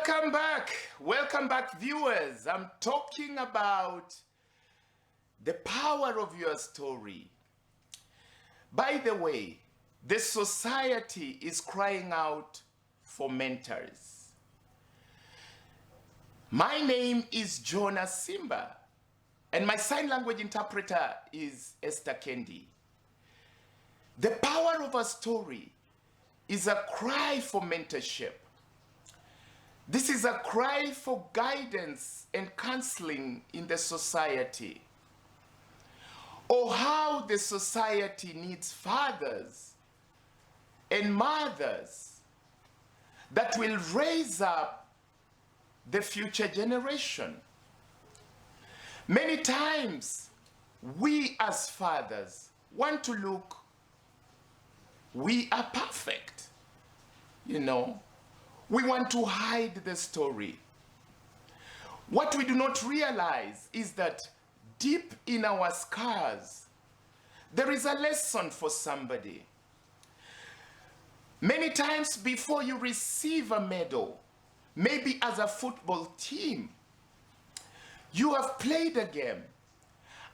Welcome back. Welcome back, viewers. I'm talking about the power of your story. By the way, the society is crying out for mentors. My name is JONAH SIMBA, and my sign language interpreter is Esther Kendi. The power of a story is a cry for mentorship. This is a cry for guidance and counseling in the society. Oh, how the society needs fathers and mothers that will raise up the future generation. Many times, we as fathers want to look, we are perfect, you know. We want to hide the story. What we do not realize is that deep in our scars, there is a lesson for somebody. Many times before you receive a medal, maybe as a football team, you have played a game,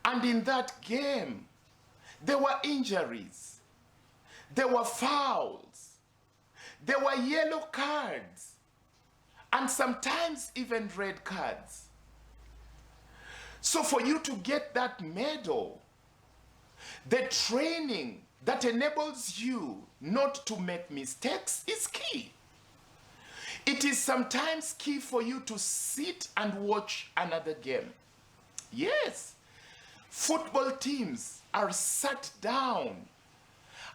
and in that game, there were injuries, there were fouls, there were yellow cards, and sometimes even red cards. So for you to get that medal, the training that enables you not to make mistakes is key. It is sometimes key for you to sit and watch another game. Yes, football teams are sat down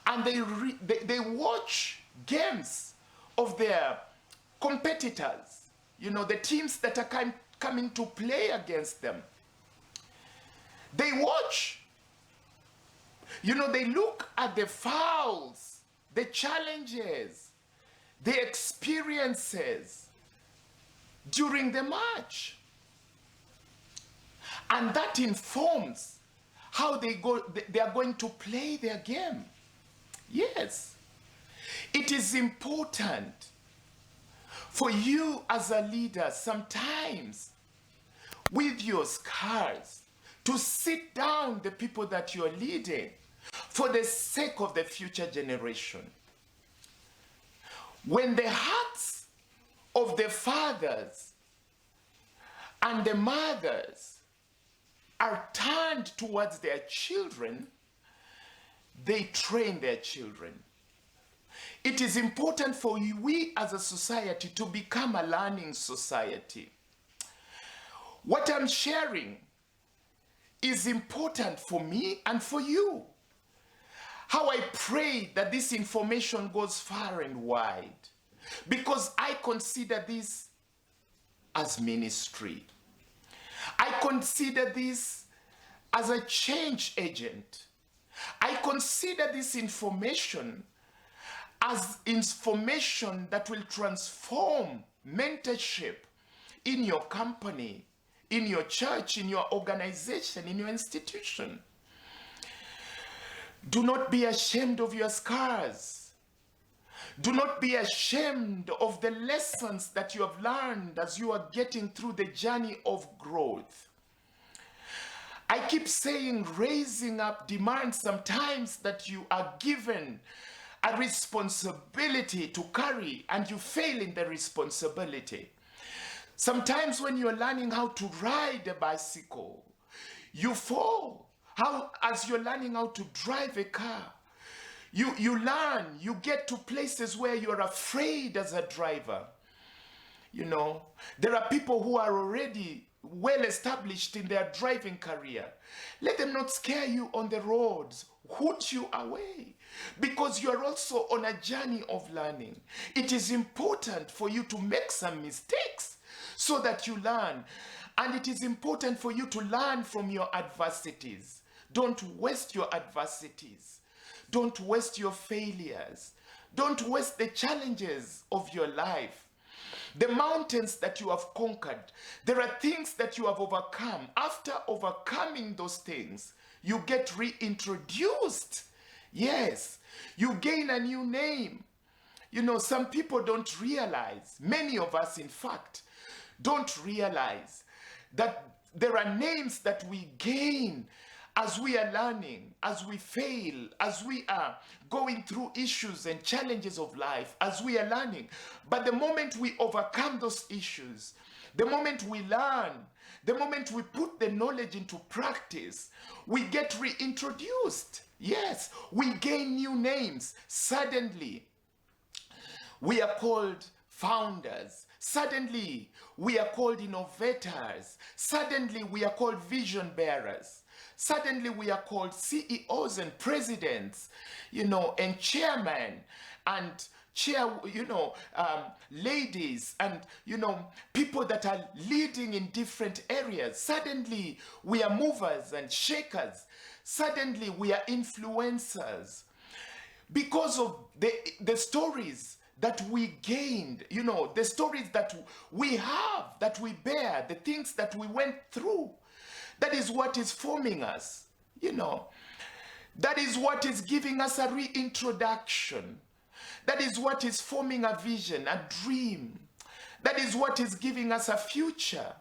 and they watch games of their competitors, you know, the teams that are coming to play against them. They watch, you know, they look at the fouls, the challenges, the experiences during the match. And that informs how they are going to play their game. Yes. It is important for you as a leader sometimes with your scars to sit down the people that you're leading for the sake of the future generation. When the hearts of the fathers and the mothers are turned towards their children, they train their children. It is important for we as a society to become a learning society. What I'm sharing is important for me and for you. How I pray that this information goes far and wide, because I consider this as ministry. I consider this as a change agent. I consider this information as information that will transform mentorship in your company, in your church, in your organization, in your institution. Do not be ashamed of your scars. Do not be ashamed of the lessons that you have learned as you are getting through the journey of growth. I keep saying raising up demands sometimes that you are given a responsibility to carry and you fail in the responsibility. Sometimes when you're learning how to ride a bicycle, you fall. As you're learning how to drive a car, you learn, you get to places where you're afraid as a driver. You know, there are people who are already well established in their driving career. Let them not scare you on the roads, hoot you away, because you are also on a journey of learning. It is important for you to make some mistakes so that you learn. And it is important for you to learn from your adversities. Don't waste your adversities. Don't waste your failures. Don't waste the challenges of your life. The mountains that you have conquered, there are things that you have overcome. After overcoming those things, you get reintroduced. Yes, you gain a new name. You know, some people don't realize, many of us in fact, don't realize that there are names that we gain as we are learning, as we fail, as we are going through issues and challenges of life, as we are learning. But the moment we overcome those issues, the moment we learn, the moment we put the knowledge into practice, we get reintroduced. Yes, we gain new names. Suddenly, we are called founders. Suddenly, we are called innovators. Suddenly, we are called vision bearers. Suddenly, we are called CEOs and presidents, you know, and chairmen and ladies and, you know, people that are leading in different areas. Suddenly, we are movers and shakers. Suddenly, we are influencers. Because of the stories that we gained, you know, the stories that we have, that we bear, the things that we went through. That is what is forming us, you know. That is what is giving us a reintroduction. That is what is forming a vision, a dream. That is what is giving us a future.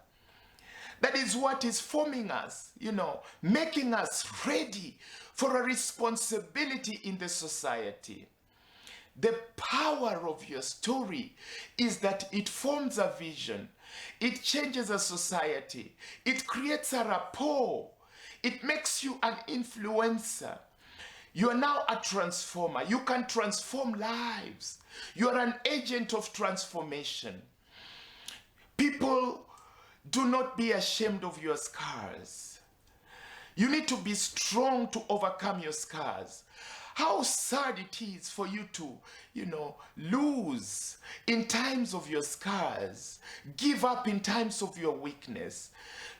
That is what is forming us, you know, making us ready for a responsibility in the society. The power of your story is that it forms a vision. It changes a society. It creates a rapport. It makes you an influencer. You are now a transformer. You can transform lives. You are an agent of transformation. People, do not be ashamed of your scars. You need to be strong to overcome your scars. How sad it is for you to, you know, lose in times of your scars, give up in times of your weakness.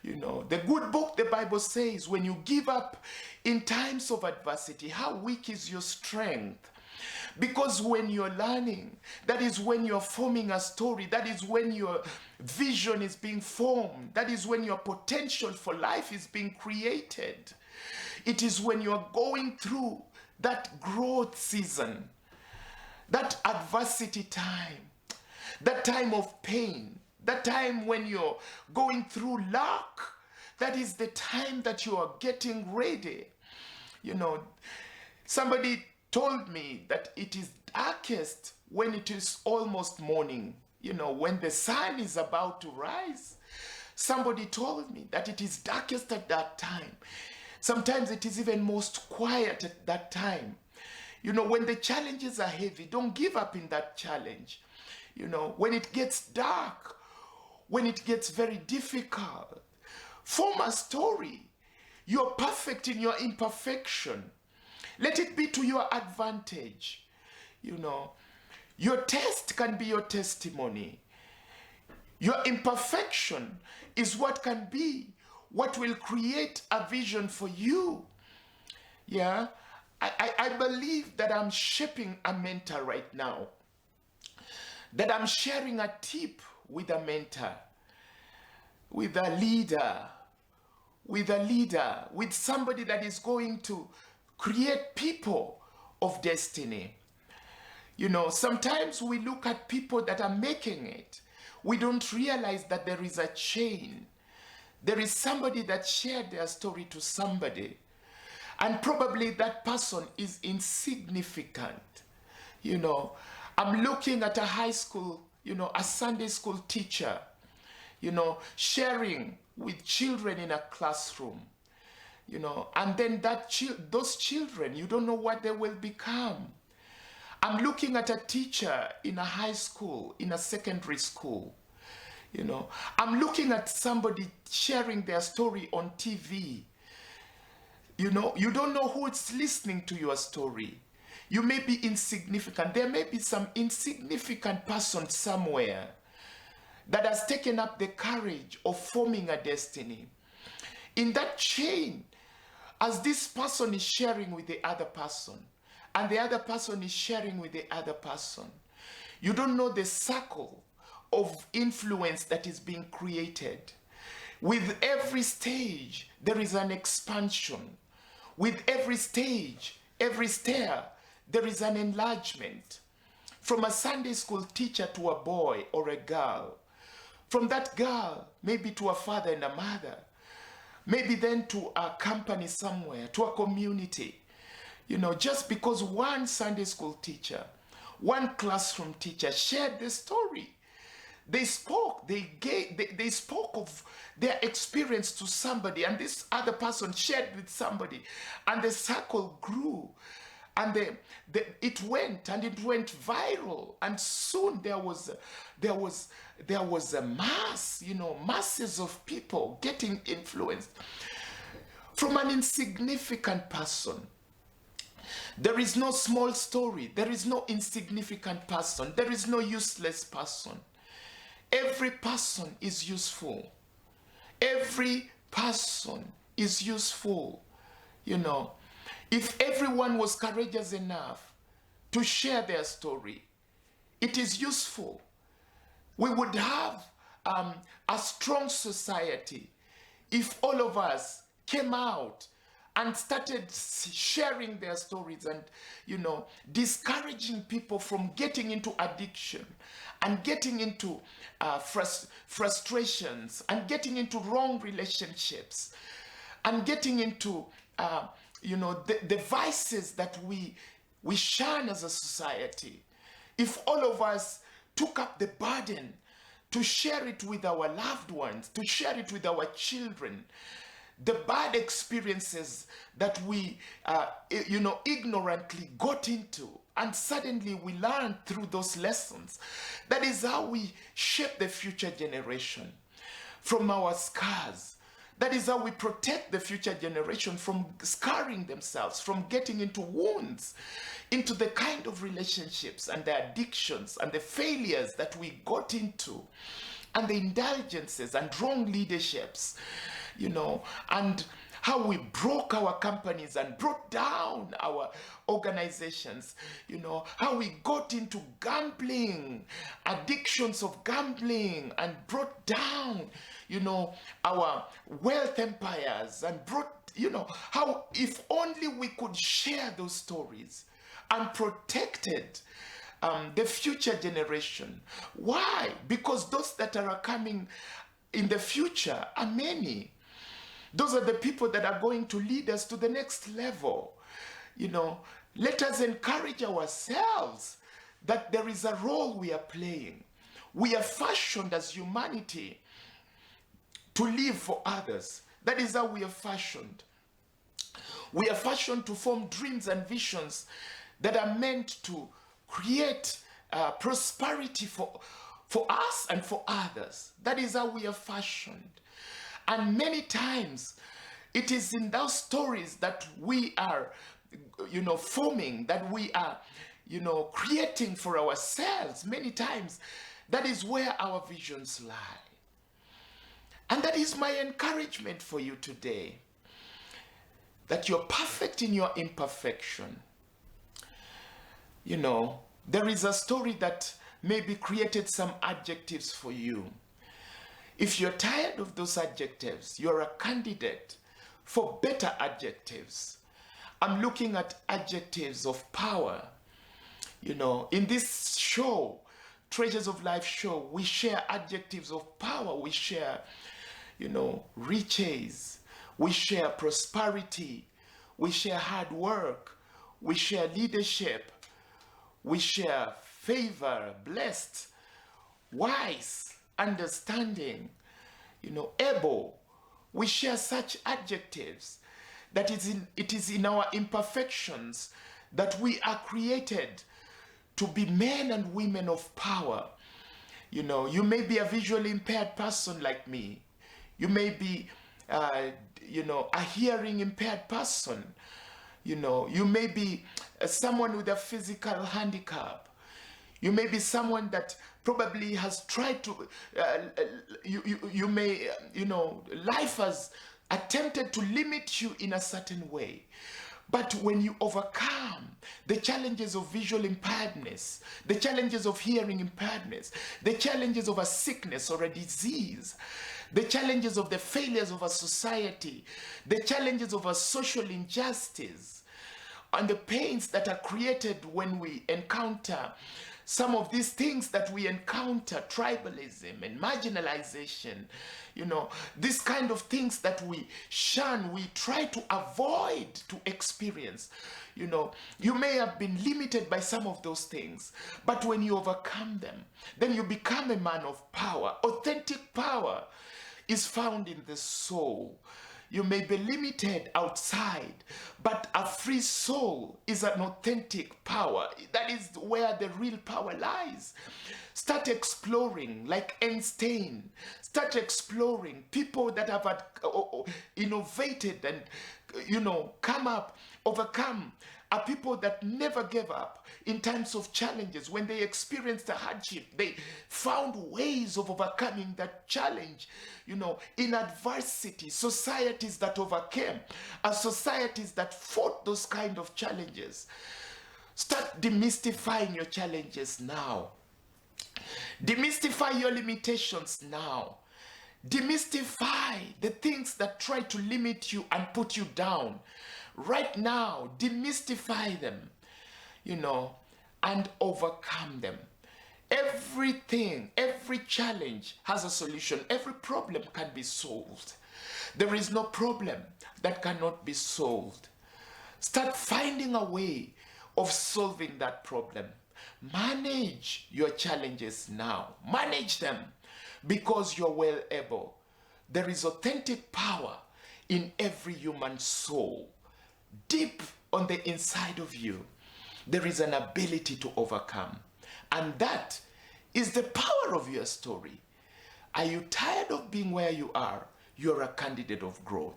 You know, the good book, the Bible says, when you give up in times of adversity, how weak is your strength? Because when you're learning, that is when you're forming a story. That is when your vision is being formed. That is when your potential for life is being created. It is when you're going through that growth season, that adversity time, that time of pain, that time when you're going through luck. That is the time that you are getting ready. You know, somebody told me that it is darkest when it is almost morning, you know, when the sun is about to rise. Somebody told me that it is darkest at that time. Sometimes it is even most quiet at that time. You know, when the challenges are heavy, don't give up in that challenge. You know, when it gets dark, when it gets very difficult, form a story. You're perfect in your imperfection. Let it be to your advantage. You know, your test can be your testimony. Your imperfection is what can be, what will create a vision for you. Yeah, I believe that I'm shaping a mentor right now. That I'm sharing a tip with a mentor, with a leader, with somebody that is going to create people of destiny. You know, sometimes we look at people that are making it. We don't realize that there is a chain. There is somebody that shared their story to somebody. And probably that person is insignificant. You know, I'm looking at a high school, you know, a Sunday school teacher, you know, sharing with children in a classroom. You know, and then those children, you don't know what they will become. I'm looking at a teacher in a high school, in a secondary school. You know, I'm looking at somebody sharing their story on TV. You know, you don't know who is listening to your story. You may be insignificant. There may be some insignificant person somewhere that has taken up the courage of forming a destiny. In that chain, as this person is sharing with the other person, and the other person is sharing with the other person, you don't know the circle of influence that is being created. With every stage, there is an expansion. With every stage, every stair, there is an enlargement. from a Sunday school teacher to a boy or a girl, from that girl maybe to a father and a mother, maybe then to a company somewhere, to a community. Just because one Sunday school teacher, one classroom teacher shared the story. They spoke, they spoke of their experience to somebody, and this other person shared with somebody, and the circle grew, and it went viral, and soon there was a mass, masses of people getting influenced from an insignificant person. There is no small story, there is no insignificant person, there is no useless person. Every person is useful. Every person is useful. If everyone was courageous enough to share their story, it is useful. We would have a strong society if all of us came out and started sharing their stories and, discouraging people from getting into addiction and getting into frustrations and getting into wrong relationships and getting into, the vices that we shun as a society. If all of us took up the burden to share it with our loved ones, to share it with our children, the bad experiences that we, ignorantly got into, and suddenly we learned through those lessons. That is how we shape the future generation from our scars. That is how we protect the future generation from scarring themselves, from getting into wounds, into the kind of relationships and the addictions and the failures that we got into, and the indulgences and wrong leaderships, and how we broke our companies and brought down our organizations, how we got into gambling, addictions of gambling, and brought down, our wealth empires, and brought, how if only we could share those stories and protected the future generation. Why? Because those that are coming in the future are many. Those are the people that are going to lead us to the next level. Let us encourage ourselves that there is a role we are playing. We are fashioned as humanity to live for others. That is how we are fashioned. We are fashioned to form dreams and visions that are meant to create prosperity for us and for others. That is how we are fashioned. And many times, it is in those stories that we are, forming, that we are, creating for ourselves. Many times, that is where our visions lie. And that is my encouragement for you today, that you're perfect in your imperfection. There is a story that maybe created some adjectives for you. If you're tired of those adjectives, you're a candidate for better adjectives. I'm looking at adjectives of power. In this show, Treasures of Life show, we share adjectives of power. We share, riches. We share prosperity. We share hard work. We share leadership. We share favor, blessed, wise, understanding, able. We share such adjectives that it is in our imperfections that we are created to be men and women of power. You may be a visually impaired person like me. You may be, a hearing impaired person. You may be someone with a physical handicap. You may be someone that probably has tried to, you may, life has attempted to limit you in a certain way. But when you overcome the challenges of visual impairedness, the challenges of hearing impairedness, the challenges of a sickness or a disease, the challenges of the failures of a society, the challenges of a social injustice, and the pains that are created when we encounter some of these things that we encounter, tribalism and marginalization, these kind of things that we shun, we try to avoid to experience. You may have been limited by some of those things, but when you overcome them, then you become a man of power. Authentic power is found in the soul. You may be limited outside, but a free soul is an authentic power. That is where the real power lies. Start exploring, like Einstein. Start exploring people that have innovated and, come up, overcome, are people that never gave up in times of challenges. When they experienced a hardship, they found ways of overcoming that challenge. In adversity, societies that overcame are societies that fought those kind of challenges. Start demystifying your challenges now. Demystify your limitations now. Demystify the things that try to limit you and put you down. Right now, demystify them, and overcome them. Everything, every challenge has a solution. Every problem can be solved. There is no problem that cannot be solved. Start finding a way of solving that problem. Manage your challenges now. Manage them because you're well able. There is authentic power in every human soul. Deep on the inside of you, there is an ability to overcome. And that is the power of your story. Are you tired of being where you are? You're a candidate of growth.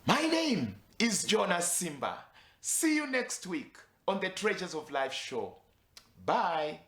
My name is JONAH SIMBA. See you next week on the Treasures of Life show. Bye.